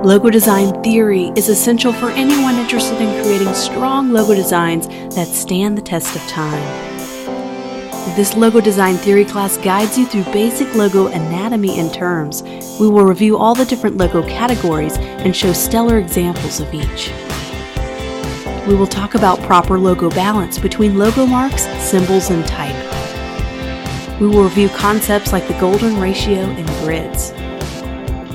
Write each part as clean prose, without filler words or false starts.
Logo design theory is essential for anyone interested in creating strong logo designs that stand the test of time. This logo design theory class guides you through basic logo anatomy and terms. We will review all the different logo categories and show stellar examples of each. We will talk about proper logo balance between logo marks, symbols, and type. We will review concepts like the golden ratio and grids.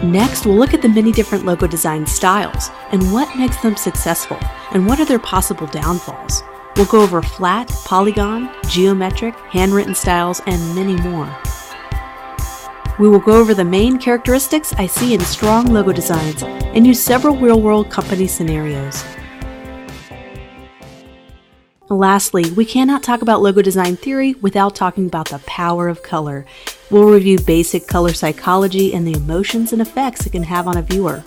Next, we'll look at the many different logo design styles and what makes them successful and what are their possible downfalls. We'll go over flat, polygon, geometric, handwritten styles, and many more. We will go over the main characteristics I see in strong logo designs and use several real-world company scenarios. Lastly, we cannot talk about logo design theory without talking about the power of color. We'll review basic color psychology and the emotions and effects it can have on a viewer.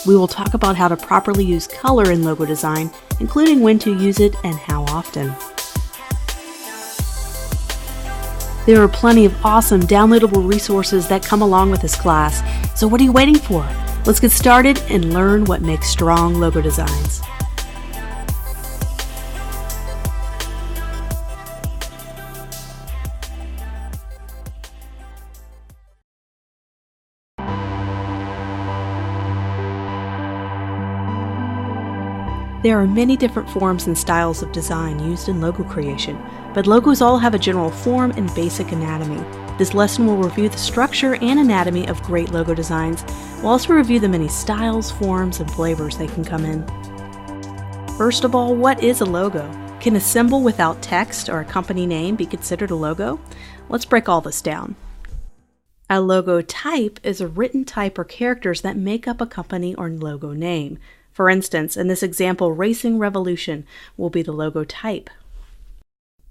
We will talk about how to properly use color in logo design, including when to use it and how often. There are plenty of awesome downloadable resources that come along with this class, so what are you waiting for? Let's get started and learn what makes strong logo designs. There are many different forms and styles of design used in logo creation, but logos all have a general form and basic anatomy. This lesson will review the structure and anatomy of great logo designs. We'll also review the many styles, forms, and flavors they can come in. First of all, what is a logo? Can a symbol without text or a company name be considered a logo? Let's break all this down. A logo type is a written type or characters that make up a company or logo name. For instance, in this example, Racing Revolution will be the logo type.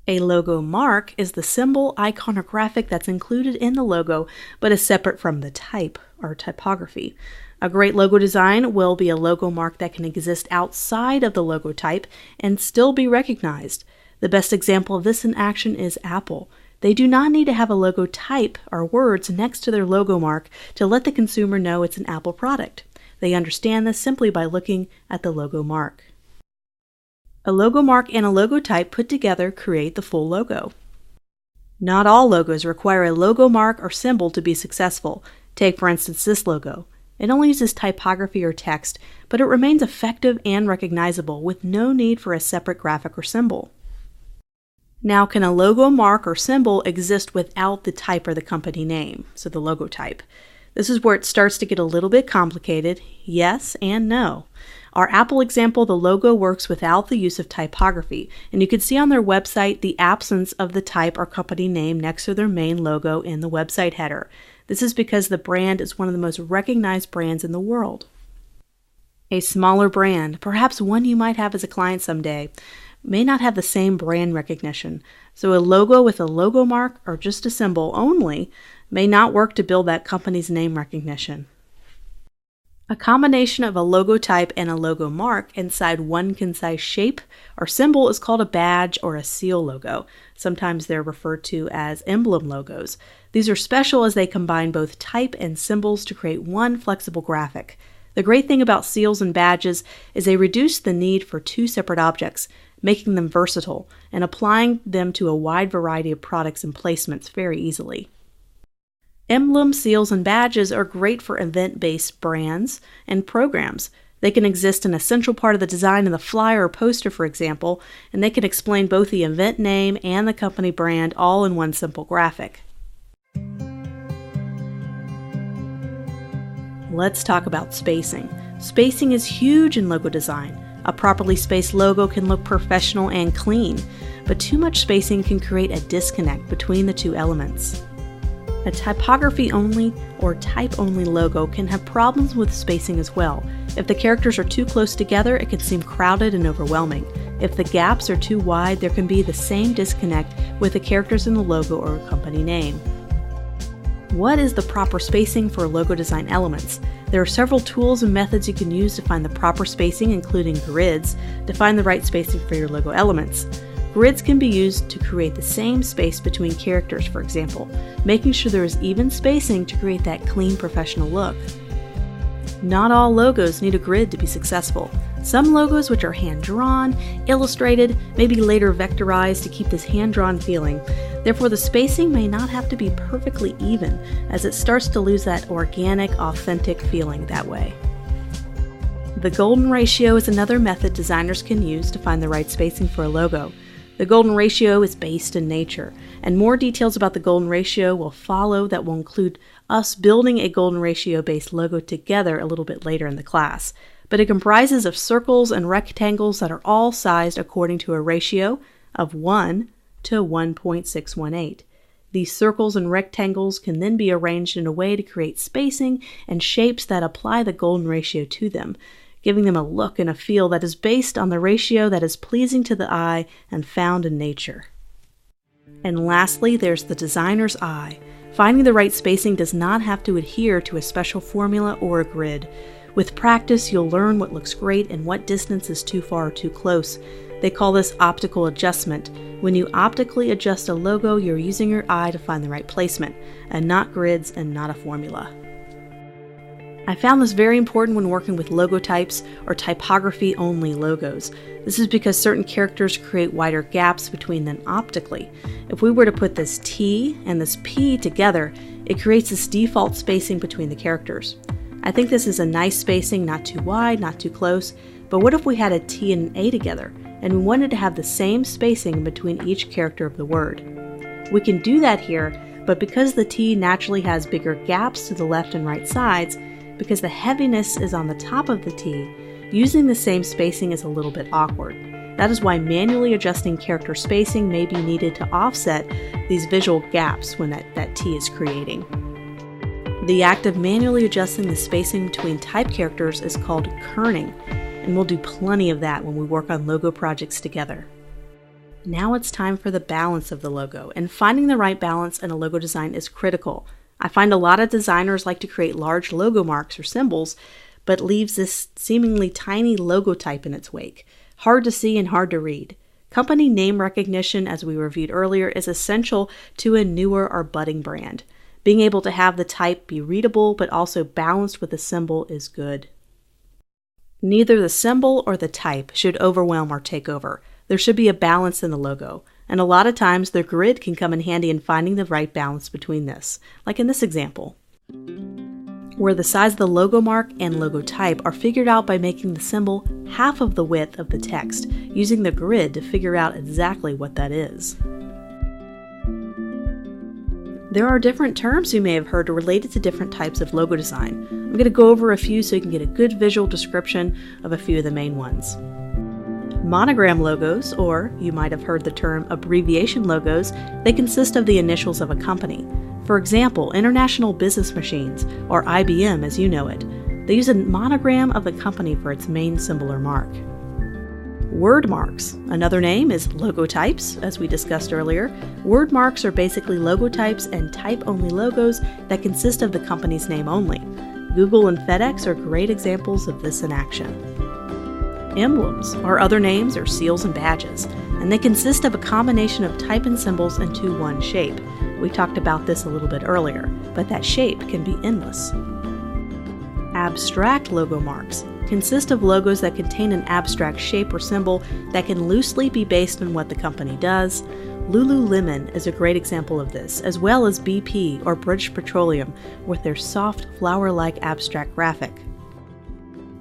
A logo mark is the symbol, icon, or graphic that's included in the logo but is separate from the type or typography. A great logo design will be a logo mark that can exist outside of the logo type and still be recognized. The best example of this in action is Apple. They do not need to have a logo type or words next to their logo mark to let the consumer know it's an Apple product. They understand this simply by looking at the logo mark. A logo mark and a logo type put together create the full logo. Not all logos require a logo mark or symbol to be successful. Take, for instance, this logo. It only uses typography or text, but it remains effective and recognizable with no need for a separate graphic or symbol. Now, can a logo mark or symbol exist without the type or the company name, so the logo type? This is where it starts to get a little bit complicated. Yes and no. Our Apple example, the logo works without the use of typography, and you can see on their website the absence of the type or company name next to their main logo in the website header. This is because the brand is one of the most recognized brands in the world. A smaller brand, perhaps one you might have as a client someday, may not have the same brand recognition, so a logo with a logo mark or just a symbol only may not work to build that company's name recognition. A combination of a logo type and a logo mark inside one concise shape or symbol is called a badge or a seal logo. Sometimes they're referred to as emblem logos. These are special as they combine both type and symbols to create one flexible graphic. The great thing about seals and badges is they reduce the need for two separate objects, making them versatile and applying them to a wide variety of products and placements very easily. Emblems, seals, and badges are great for event-based brands and programs. They can exist in a central part of the design of the flyer or poster, for example, and they can explain both the event name and the company brand all in one simple graphic. Let's talk about spacing. Spacing is huge in logo design. A properly spaced logo can look professional and clean, but too much spacing can create a disconnect between the two elements. A typography-only or type-only logo can have problems with spacing as well. If the characters are too close together, it can seem crowded and overwhelming. If the gaps are too wide, there can be the same disconnect with the characters in the logo or company name. What is the proper spacing for logo design elements? There are several tools and methods you can use to find the proper spacing, including grids, to find the right spacing for your logo elements. Grids can be used to create the same space between characters, for example, making sure there is even spacing to create that clean professional look. Not all logos need a grid to be successful. Some logos, which are hand-drawn, illustrated, may be later vectorized to keep this hand-drawn feeling. Therefore, the spacing may not have to be perfectly even, as it starts to lose that organic, authentic feeling that way. The golden ratio is another method designers can use to find the right spacing for a logo. The golden ratio is based in nature, and more details about the golden ratio will follow that will include us building a golden ratio-based logo together a little bit later in the class. But it comprises of circles and rectangles that are all sized according to a ratio of 1 to 1.618. These circles and rectangles can then be arranged in a way to create spacing and shapes that apply the golden ratio to them, giving them a look and a feel that is based on the ratio that is pleasing to the eye and found in nature. And lastly, there's the designer's eye. Finding the right spacing does not have to adhere to a special formula or a grid. With practice, you'll learn what looks great and what distance is too far or too close. They call this optical adjustment. When you optically adjust a logo, you're using your eye to find the right placement, and not grids and not a formula. I found this very important when working with logo types or typography-only logos. This is because certain characters create wider gaps between them optically. If we were to put this T and this P together, it creates this default spacing between the characters. I think this is a nice spacing, not too wide, not too close, but what if we had a T and an A together, and we wanted to have the same spacing between each character of the word? We can do that here, but because the T naturally has bigger gaps to the left and right sides, because the heaviness is on the top of the T, using the same spacing is a little bit awkward. That is why manually adjusting character spacing may be needed to offset these visual gaps when that T is creating. The act of manually adjusting the spacing between type characters is called kerning, and we'll do plenty of that when we work on logo projects together. Now it's time for the balance of the logo, and finding the right balance in a logo design is critical. I find a lot of designers like to create large logo marks or symbols, but leaves this seemingly tiny logo type in its wake. Hard to see and hard to read. Company name recognition, as we reviewed earlier, is essential to a newer or budding brand. Being able to have the type be readable but also balanced with the symbol is good. Neither the symbol or the type should overwhelm or take over. There should be a balance in the logo. And a lot of times the grid can come in handy in finding the right balance between this, like in this example, where the size of the logo mark and logo type are figured out by making the symbol half of the width of the text, using the grid to figure out exactly what that is. There are different terms you may have heard related to different types of logo design. I'm going to go over a few so you can get a good visual description of a few of the main ones. Monogram logos, or you might have heard the term abbreviation logos, they consist of the initials of a company. For example, International Business Machines, or IBM as you know it. They use a monogram of the company for its main symbol or mark. Word marks. Another name is logotypes, as we discussed earlier. Word marks are basically logotypes and type-only logos that consist of the company's name only. Google and FedEx are great examples of this in action. Emblems are other names or seals and badges, and they consist of a combination of type and symbols into one shape. We talked about this a little bit earlier, but that shape can be endless. Abstract logo marks consist of logos that contain an abstract shape or symbol that can loosely be based on what the company does. Lululemon is a great example of this, as well as BP or British Petroleum with their soft flower-like abstract graphic.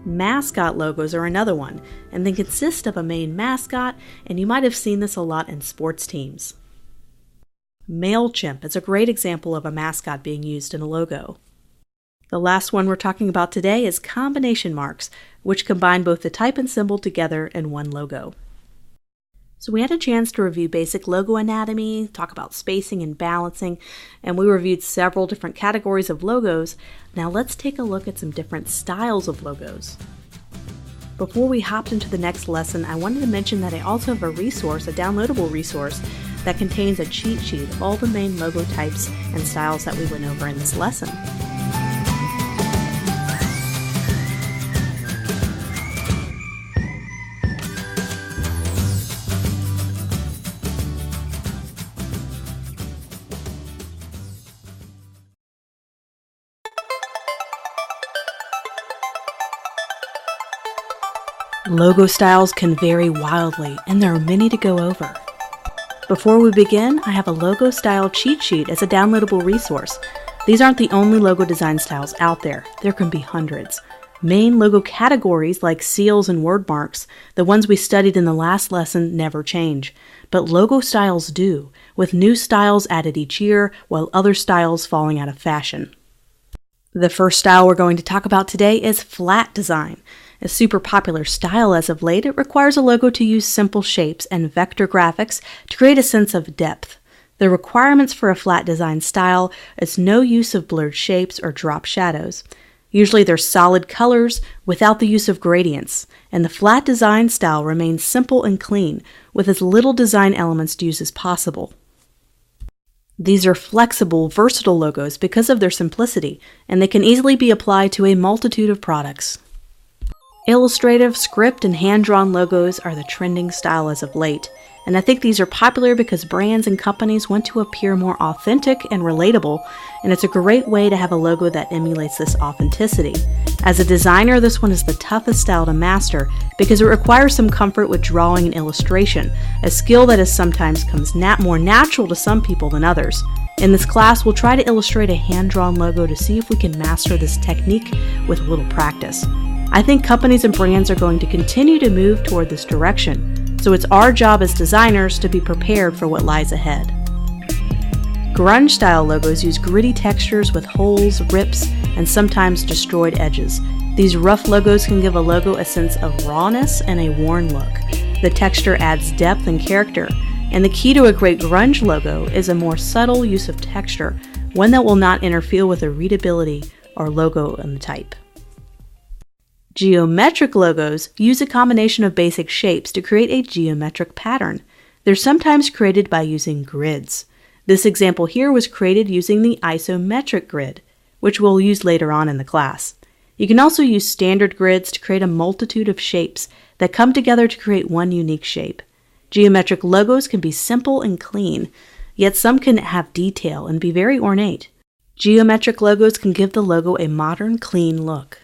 Mascot logos are another one, and they consist of a main mascot, and you might have seen this a lot in sports teams. MailChimp is a great example of a mascot being used in a logo. The last one we're talking about today is combination marks, which combine both the type and symbol together in one logo. So we had a chance to review basic logo anatomy, talk about spacing and balancing, and we reviewed several different categories of logos. Now let's take a look at some different styles of logos. Before we hopped into the next lesson, I wanted to mention that I also have a resource, a downloadable resource, that contains a cheat sheet of all the main logo types and styles that we went over in this lesson. Logo styles can vary wildly, and there are many to go over. Before we begin, I have a logo style cheat sheet as a downloadable resource. These aren't the only logo design styles out there. There can be hundreds. Main logo categories like seals and word marks, the ones we studied in the last lesson, never change. But logo styles do, with new styles added each year, while other styles falling out of fashion. The first style we're going to talk about today is flat design. A super popular style as of late, it requires a logo to use simple shapes and vector graphics to create a sense of depth. The requirements for a flat design style is no use of blurred shapes or drop shadows. Usually they're solid colors without the use of gradients, and the flat design style remains simple and clean, with as little design elements to use as possible. These are flexible, versatile logos because of their simplicity, and they can easily be applied to a multitude of products. Illustrative, script, and hand-drawn logos are the trending style as of late, and I think these are popular because brands and companies want to appear more authentic and relatable, and it's a great way to have a logo that emulates this authenticity. As a designer, this one is the toughest style to master because it requires some comfort with drawing and illustration, a skill that is sometimes comes more natural to some people than others. In this class, we'll try to illustrate a hand-drawn logo to see if we can master this technique with a little practice. I think companies and brands are going to continue to move toward this direction, so it's our job as designers to be prepared for what lies ahead. Grunge-style logos use gritty textures with holes, rips, and sometimes destroyed edges. These rough logos can give a logo a sense of rawness and a worn look. The texture adds depth and character, and the key to a great grunge logo is a more subtle use of texture, one that will not interfere with the readability or logo and the type. Geometric logos use a combination of basic shapes to create a geometric pattern. They're sometimes created by using grids. This example here was created using the isometric grid, which we'll use later on in the class. You can also use standard grids to create a multitude of shapes that come together to create one unique shape. Geometric logos can be simple and clean, yet some can have detail and be very ornate. Geometric logos can give the logo a modern, clean look.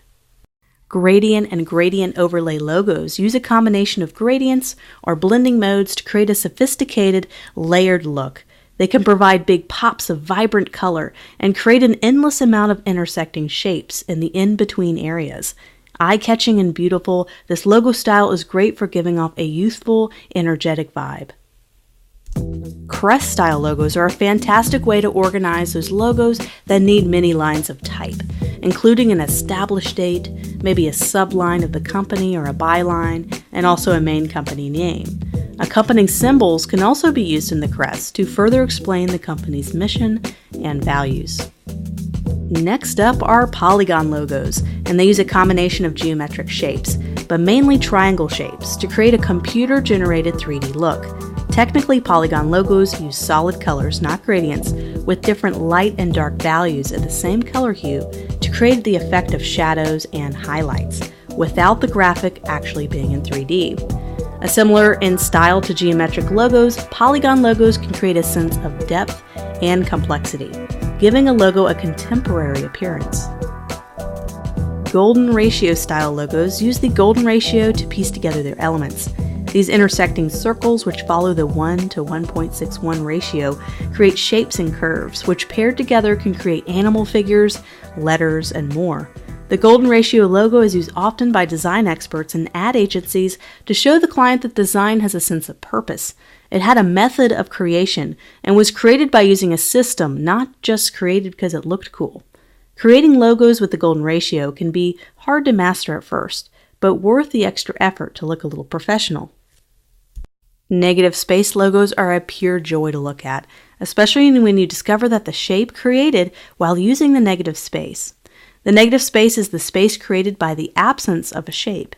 Gradient and gradient overlay logos use a combination of gradients or blending modes to create a sophisticated, layered look. They can provide big pops of vibrant color and create an endless amount of intersecting shapes in the in-between areas. Eye-catching and beautiful, this logo style is great for giving off a youthful, energetic vibe. Crest-style logos are a fantastic way to organize those logos that need many lines of type, including an established date, maybe a subline of the company or a byline, and also a main company name. Accompanying symbols can also be used in the crest to further explain the company's mission and values. Next up are polygon logos, and they use a combination of geometric shapes, but mainly triangle shapes, to create a computer-generated 3D look. Technically, polygon logos use solid colors, not gradients, with different light and dark values at the same color hue to create the effect of shadows and highlights, without the graphic actually being in 3D. Similar in style to geometric logos, polygon logos can create a sense of depth and complexity, giving a logo a contemporary appearance. Golden ratio style logos use the golden ratio to piece together their elements. These intersecting circles, which follow the 1 to 1.61 ratio, create shapes and curves, which paired together can create animal figures, letters, and more. The golden ratio logo is used often by design experts and ad agencies to show the client that design has a sense of purpose. It had a method of creation and was created by using a system, not just created because it looked cool. Creating logos with the golden ratio can be hard to master at first, but worth the extra effort to look a little professional. Negative space logos are a pure joy to look at, especially when you discover that the shape created while using the negative space. The negative space is the space created by the absence of a shape.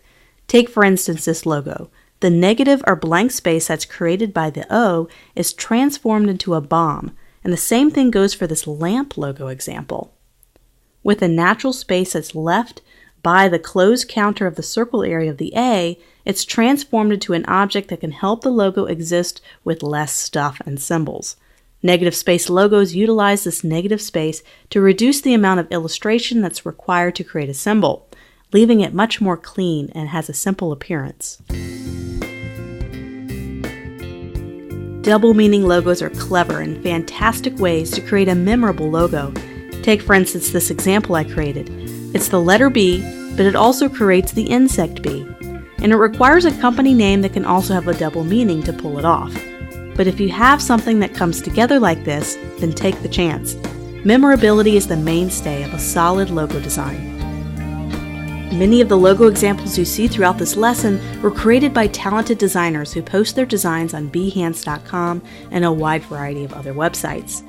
Take, for instance, this logo. The negative or blank space that's created by the O is transformed into a bomb, and the same thing goes for this lamp logo example. With a natural space that's left by the closed counter of the circle area of the A, it's transformed into an object that can help the logo exist with less stuff and symbols. Negative space logos utilize this negative space to reduce the amount of illustration that's required to create a symbol. leaving it much more clean and has a simple appearance. Double meaning logos are clever and fantastic ways to create a memorable logo. Take for instance this example I created. It's the letter B, but it also creates the insect bee. And it requires a company name that can also have a double meaning to pull it off. But if you have something that comes together like this, then take the chance. Memorability is the mainstay of a solid logo design. Many of the logo examples you see throughout this lesson were created by talented designers who post their designs on behance.com and a wide variety of other websites.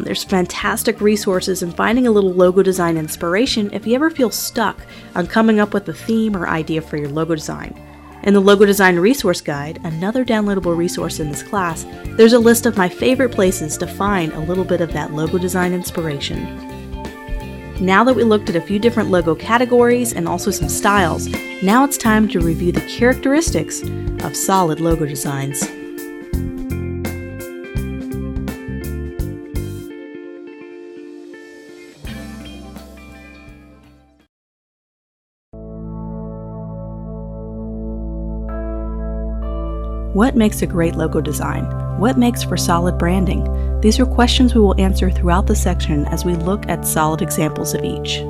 There's fantastic resources in finding a little logo design inspiration if you ever feel stuck on coming up with a theme or idea for your logo design. In the Logo Design Resource Guide, another downloadable resource in this class, there's a list of my favorite places to find a little bit of that logo design inspiration. Now that we looked at a few different logo categories and also some styles, now it's time to review the characteristics of solid logo designs. What makes a great logo design? What makes for solid branding? These are questions we will answer throughout the section as we look at solid examples of each.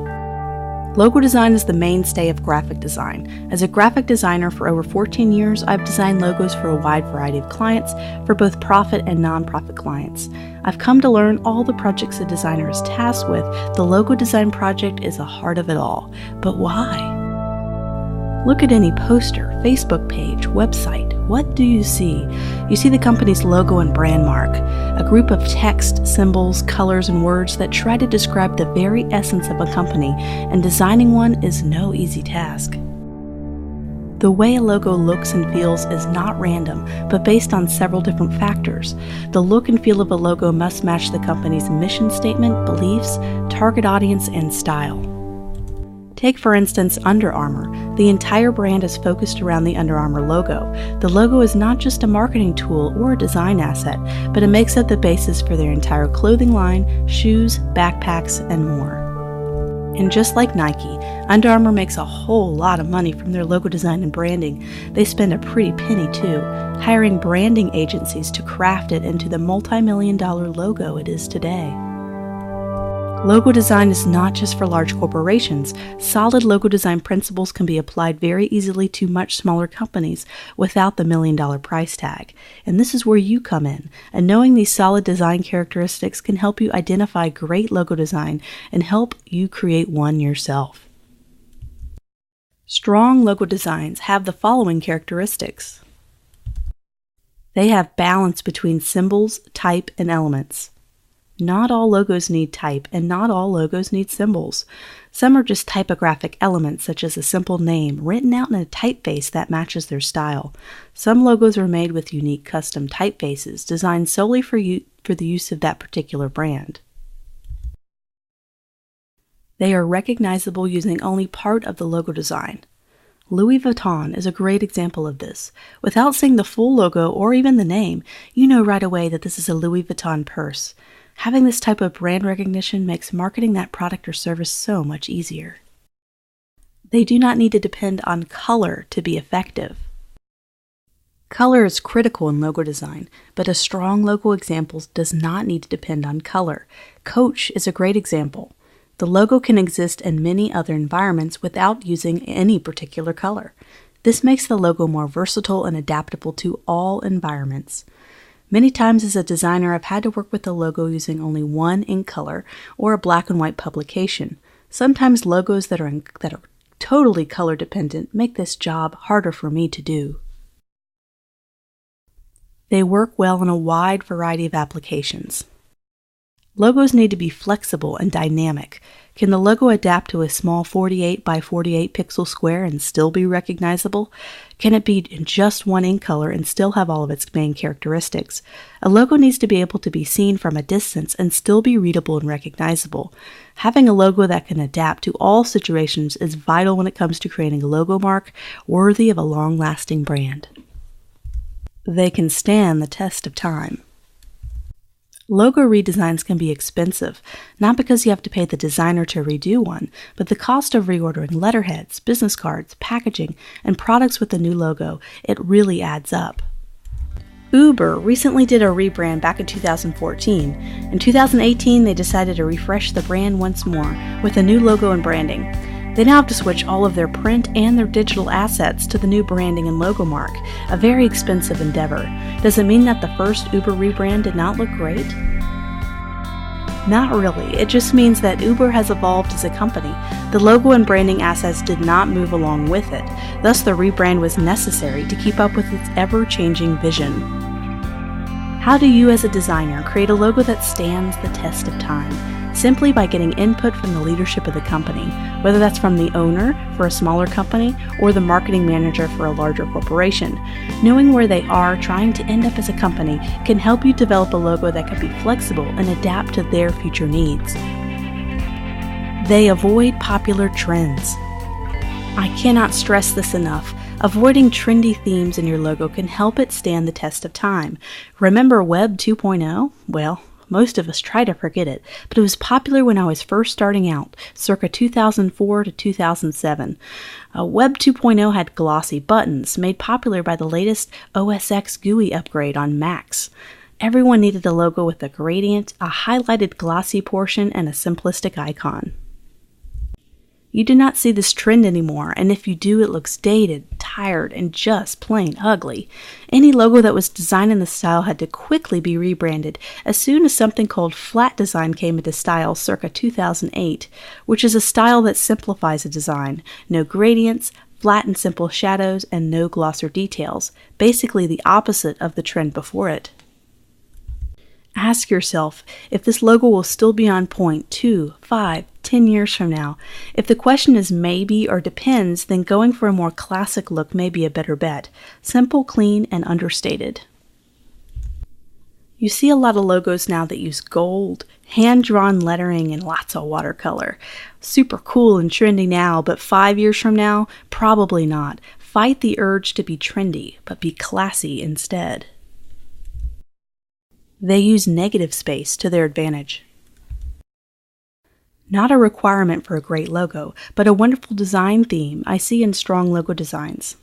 Logo design is the mainstay of graphic design. As a graphic designer for over 14 years, I've designed logos for a wide variety of clients, for both profit and non-profit clients. I've come to learn all the projects a designer is tasked with. The logo design project is the heart of it all. But why? Look at any poster, Facebook page, website. What do you see? You see the company's logo and brand mark, a group of text, symbols, colors, and words that try to describe the very essence of a company, and designing one is no easy task. The way a logo looks and feels is not random, but based on several different factors. The look and feel of a logo must match the company's mission statement, beliefs, target audience, and style. Take for instance Under Armour. The entire brand is focused around the Under Armour logo. The logo is not just a marketing tool or a design asset, but it makes up the basis for their entire clothing line, shoes, backpacks, and more. And just like Nike, Under Armour makes a whole lot of money from their logo design and branding. They spend a pretty penny too, hiring branding agencies to craft it into the multi-million-dollar logo it is today. Logo design is not just for large corporations. Solid logo design principles can be applied very easily to much smaller companies without the million-dollar price tag. And this is where you come in. And knowing these solid design characteristics can help you identify great logo design and help you create one yourself. Strong logo designs have the following characteristics. They have balance between symbols, type, and elements. Not all logos need type, and not all logos need symbols. Some are just typographic elements, such as a simple name written out in a typeface that matches their style. Some logos are made with unique custom typefaces designed solely for the use of that particular brand. They are recognizable using only part of the logo design. Louis Vuitton is a great example of this. Without seeing the full logo or even the name, you know right away that this is a Louis Vuitton purse. Having this type of brand recognition makes marketing that product or service so much easier. They do not need to depend on color to be effective. Color is critical in logo design, but a strong logo example does not need to depend on color. Coach is a great example. The logo can exist in many other environments without using any particular color. This makes the logo more versatile and adaptable to all environments. Many times as a designer, I've had to work with a logo using only one ink color or a black and white publication. Sometimes logos that are totally color dependent make this job harder for me to do. They work well in a wide variety of applications. Logos need to be flexible and dynamic. Can the logo adapt to a small 48 by 48 pixel square and still be recognizable? Can it be in just one ink color and still have all of its main characteristics? A logo needs to be able to be seen from a distance and still be readable and recognizable. Having a logo that can adapt to all situations is vital when it comes to creating a logo mark worthy of a long-lasting brand. They can stand the test of time. Logo redesigns can be expensive, not because you have to pay the designer to redo one, but the cost of reordering letterheads, business cards, packaging, and products with the new logo, it really adds up. Uber recently did a rebrand back in 2014. In 2018, they decided to refresh the brand once more with a new logo and branding. They now have to switch all of their print and their digital assets to the new branding and logo mark, a very expensive endeavor. Does it mean that the first Uber rebrand did not look great? Not really. It just means that Uber has evolved as a company. The logo and branding assets did not move along with it. Thus, the rebrand was necessary to keep up with its ever-changing vision. How do you as a designer create a logo that stands the test of time? Simply by getting input from the leadership of the company, whether that's from the owner for a smaller company or the marketing manager for a larger corporation. Knowing where they are trying to end up as a company can help you develop a logo that can be flexible and adapt to their future needs. They avoid popular trends. I cannot stress this enough. Avoiding trendy themes in your logo can help it stand the test of time. Remember Web 2.0? Well, most of us try to forget it, but it was popular when I was first starting out, circa 2004 to 2007. Web 2.0 had glossy buttons, made popular by the latest OS X GUI upgrade on Macs. Everyone needed a logo with a gradient, a highlighted glossy portion, and a simplistic icon. You do not see this trend anymore, and if you do, it looks dated, tired, and just plain ugly. Any logo that was designed in the style had to quickly be rebranded as soon as something called flat design came into style circa 2008, which is a style that simplifies a design. No gradients, flat and simple shadows, and no gloss or details, basically the opposite of the trend before it. Ask yourself if this logo will still be on point 2, 5, 10 years from now. If the question is maybe or depends, then going for a more classic look may be a better bet. Simple, clean, and understated. You see a lot of logos now that use gold, hand-drawn lettering, and lots of watercolor. Super cool and trendy now, but 5 years from now, probably not. Fight the urge to be trendy, but be classy instead. They use negative space to their advantage. Not a requirement for a great logo, but a wonderful design theme I see in strong logo designs.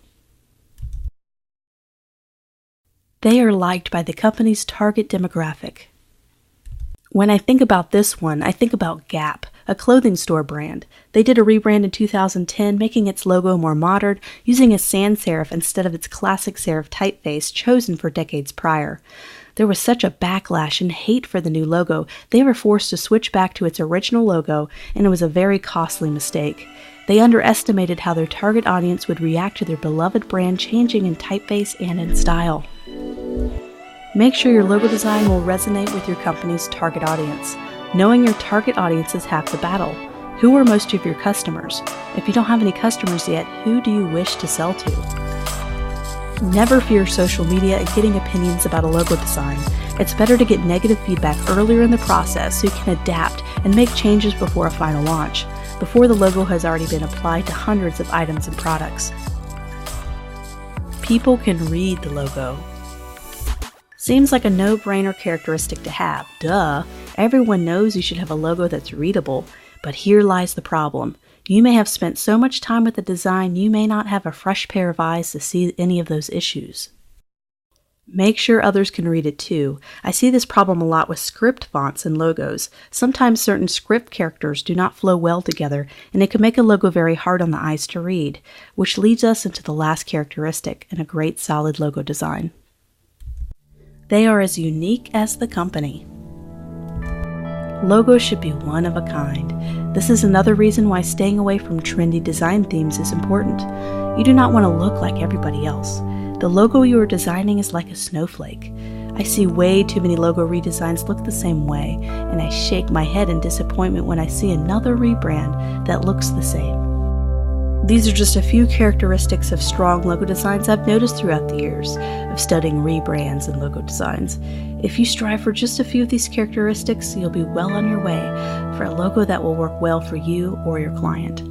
They are liked by the company's target demographic. When I think about this one, I think about Gap, a clothing store brand. They did a rebrand in 2010, making its logo more modern, using a sans serif instead of its classic serif typeface chosen for decades prior. There was such a backlash and hate for the new logo, they were forced to switch back to its original logo, and it was a very costly mistake. They underestimated how their target audience would react to their beloved brand changing in typeface and in style. Make sure your logo design will resonate with your company's target audience. Knowing your target audience is half the battle. Who are most of your customers? If you don't have any customers yet, who do you wish to sell to? Never fear social media and getting opinions about a logo design. It's better to get negative feedback earlier in the process so you can adapt and make changes before a final launch, before the logo has already been applied to hundreds of items and products. People can read the logo. Seems like a no-brainer characteristic to have. Duh! Everyone knows you should have a logo that's readable, but here lies the problem. You may have spent so much time with the design you may not have a fresh pair of eyes to see any of those issues. Make sure others can read it too. I see this problem a lot with script fonts and logos. Sometimes certain script characters do not flow well together, and it can make a logo very hard on the eyes to read, which leads us into the last characteristic in a great solid logo design. They are as unique as the company. Logos should be one of a kind. This is another reason why staying away from trendy design themes is important. You do not want to look like everybody else. The logo you are designing is like a snowflake. I see way too many logo redesigns look the same way, and I shake my head in disappointment when I see another rebrand that looks the same. These are just a few characteristics of strong logo designs I've noticed throughout the years of studying rebrands and logo designs. If you strive for just a few of these characteristics, you'll be well on your way for a logo that will work well for you or your client.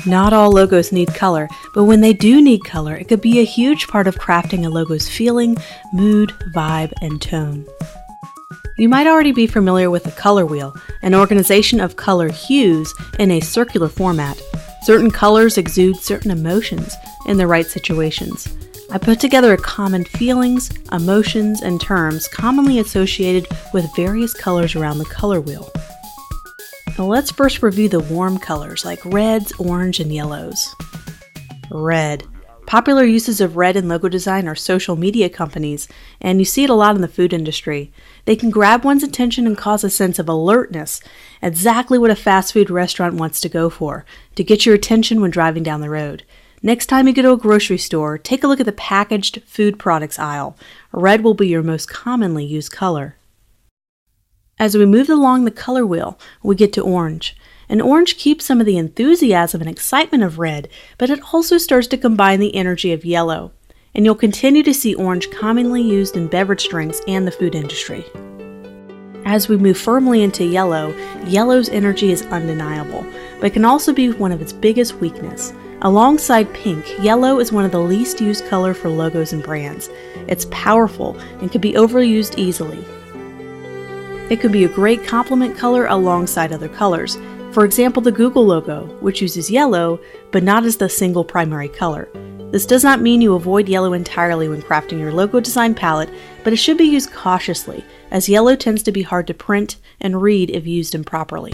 Not all logos need color, but when they do need color, it could be a huge part of crafting a logo's feeling, mood, vibe, and tone. You might already be familiar with the color wheel, an organization of color hues in a circular format. Certain colors exude certain emotions in the right situations. I put together common feelings, emotions, and terms commonly associated with various colors around the color wheel. Now let's first review the warm colors like reds, orange, and yellows. Red. Popular uses of red in logo design are social media companies, and you see it a lot in the food industry. They can grab one's attention and cause a sense of alertness, exactly what a fast food restaurant wants to go for, to get your attention when driving down the road. Next time you go to a grocery store, take a look at the packaged food products aisle. Red will be your most commonly used color. As we move along the color wheel, we get to orange. And orange keeps some of the enthusiasm and excitement of red, but it also starts to combine the energy of yellow. And you'll continue to see orange commonly used in beverage drinks and the food industry. As we move firmly into yellow, yellow's energy is undeniable, but can also be one of its biggest weaknesses. Alongside pink, yellow is one of the least used color for logos and brands. It's powerful and can be overused easily. It could be a great complement color alongside other colors. For example, the Google logo, which uses yellow, but not as the single primary color. This does not mean you avoid yellow entirely when crafting your logo design palette, but it should be used cautiously, as yellow tends to be hard to print and read if used improperly.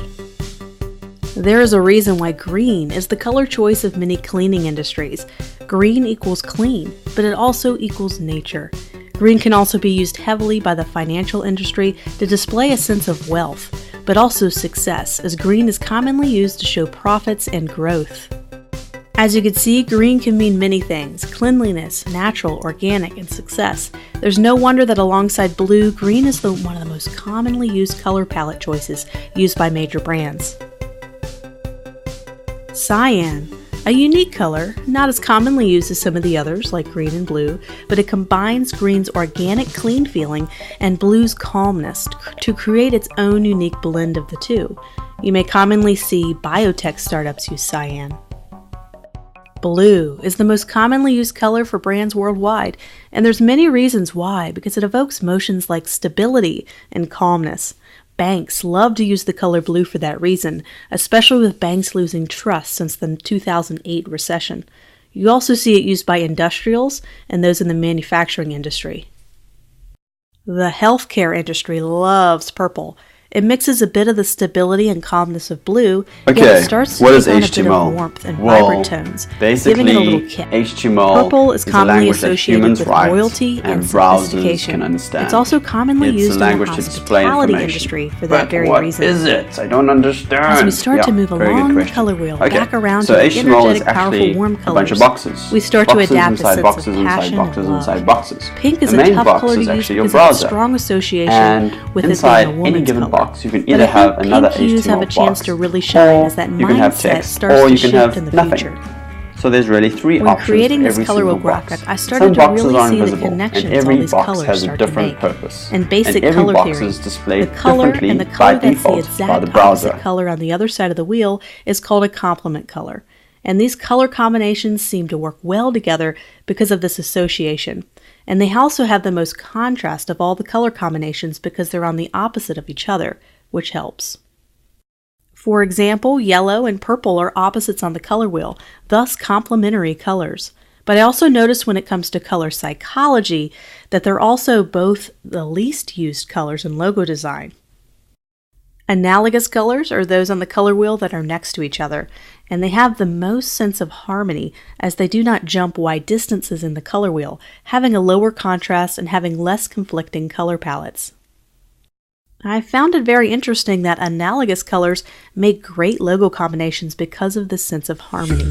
There is a reason why green is the color choice of many cleaning industries. Green equals clean, but it also equals nature. Green can also be used heavily by the financial industry to display a sense of wealth, but also success, as green is commonly used to show profits and growth. As you can see, green can mean many things: cleanliness, natural, organic, and success. There's no wonder that alongside blue, green is one of the most commonly used color palette choices used by major brands. Cyan. A unique color, not as commonly used as some of the others like green and blue, but it combines green's organic clean feeling and blue's calmness to create its own unique blend of the two. You may commonly see biotech startups use cyan. Blue is the most commonly used color for brands worldwide, and there's many reasons why, because it evokes emotions like stability and calmness. Banks love to use the color blue for that reason, especially with banks losing trust since the 2008 recession. You also see it used by industrials and those in the manufacturing industry. The healthcare industry loves purple. It mixes a bit of the stability and calmness of blue, yet it starts to take on a bit of warmth and vibrant tones, giving it a little kick. HTML Purple is commonly associated with royalty and sophistication. It's also commonly used in the hospitality industry for that very reason. What is it? I don't understand. As we start to move along the color wheel, back around to the energetic, powerful, warm colors, we start to adapt a sense of passion and love. Pink is a tough color to use because of its strong association with it being a woman's color. You can either have another HTML have a chance to really shine as that mindset starts to shift in the future. So there's really three when options creating for this every color wheel single graphic, box. I started to really see the connections all these colors has a start to different make. purpose. And basic and color box theory, is displayed the color differently and the by color that's the default by exact the browser. opposite color on the other side of the wheel is called a complement color. And these color combinations seem to work well together because of this association. And they also have the most contrast of all the color combinations because they're on the opposite of each other, which helps. For example, yellow and purple are opposites on the color wheel, thus complementary colors. But I also notice when it comes to color psychology that they're also both the least used colors in logo design. Analogous colors are those on the color wheel that are next to each other, and they have the most sense of harmony as they do not jump wide distances in the color wheel, having a lower contrast and having less conflicting color palettes. I found it very interesting that analogous colors make great logo combinations because of this sense of harmony.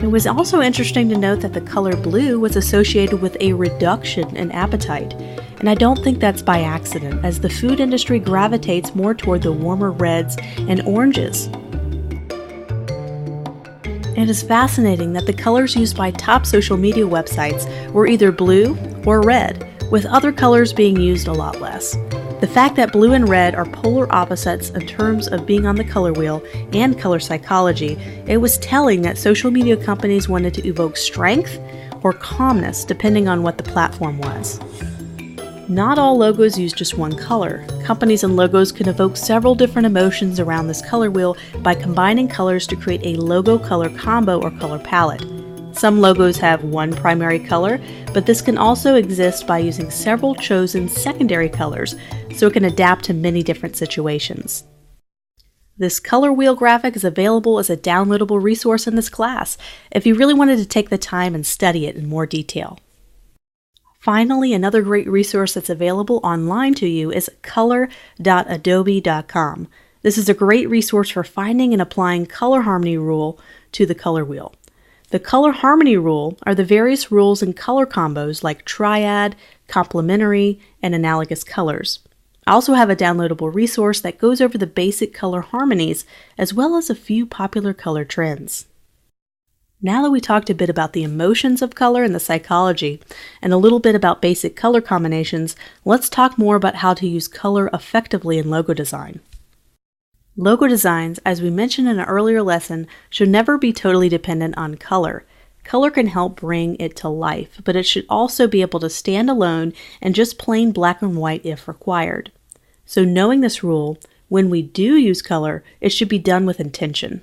It was also interesting to note that the color blue was associated with a reduction in appetite, and I don't think that's by accident, as the food industry gravitates more toward the warmer reds and oranges. It is fascinating that the colors used by top social media websites were either blue or red, with other colors being used a lot less. The fact that blue and red are polar opposites in terms of being on the color wheel and color psychology, it was telling that social media companies wanted to evoke strength or calmness depending on what the platform was. Not all logos use just one color. Companies and logos can evoke several different emotions around this color wheel by combining colors to create a logo color combo or color palette. Some logos have one primary color, but this can also exist by using several chosen secondary colors, so it can adapt to many different situations. This color wheel graphic is available as a downloadable resource in this class if you really wanted to take the time and study it in more detail. Finally, another great resource that's available online to you is color.adobe.com. This is a great resource for finding and applying color harmony rule to the color wheel. The color harmony rule are the various rules and color combos like triad, complementary, and analogous colors. I also have a downloadable resource that goes over the basic color harmonies as well as a few popular color trends. Now that we talked a bit about the emotions of color and the psychology, and a little bit about basic color combinations, let's talk more about how to use color effectively in logo design. Logo designs, as we mentioned in an earlier lesson, should never be totally dependent on color. Color can help bring it to life, but it should also be able to stand alone and just plain black and white if required. So knowing this rule, when we do use color, it should be done with intention.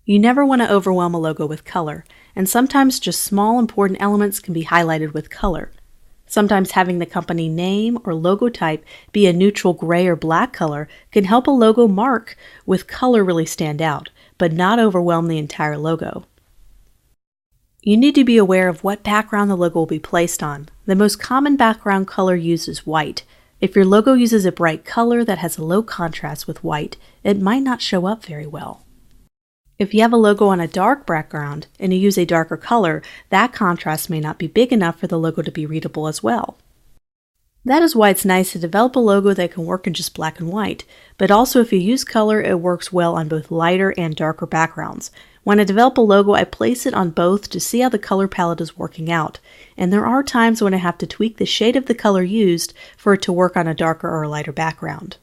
You never want to overwhelm a logo with color, and sometimes just small important elements can be highlighted with color. Sometimes having the company name or logo type be a neutral gray or black color can help a logo mark with color really stand out, but not overwhelm the entire logo. You need to be aware of what background the logo will be placed on. The most common background color used is white. If your logo uses a bright color that has a low contrast with white, it might not show up very well. If you have a logo on a dark background and you use a darker color, that contrast may not be big enough for the logo to be readable as well. That is why it's nice to develop a logo that can work in just black and white, but also if you use color, it works well on both lighter and darker backgrounds. When I develop a logo, I place it on both to see how the color palette is working out, and there are times when I have to tweak the shade of the color used for it to work on a darker or a lighter background.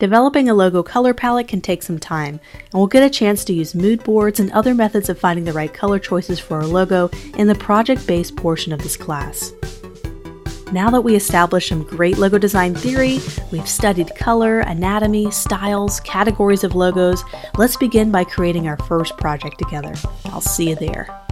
Developing a logo color palette can take some time, and we'll get a chance to use mood boards and other methods of finding the right color choices for our logo in the project-based portion of this class. Now that we established some great logo design theory, we've studied color, anatomy, styles, categories of logos, let's begin by creating our first project together. I'll see you there.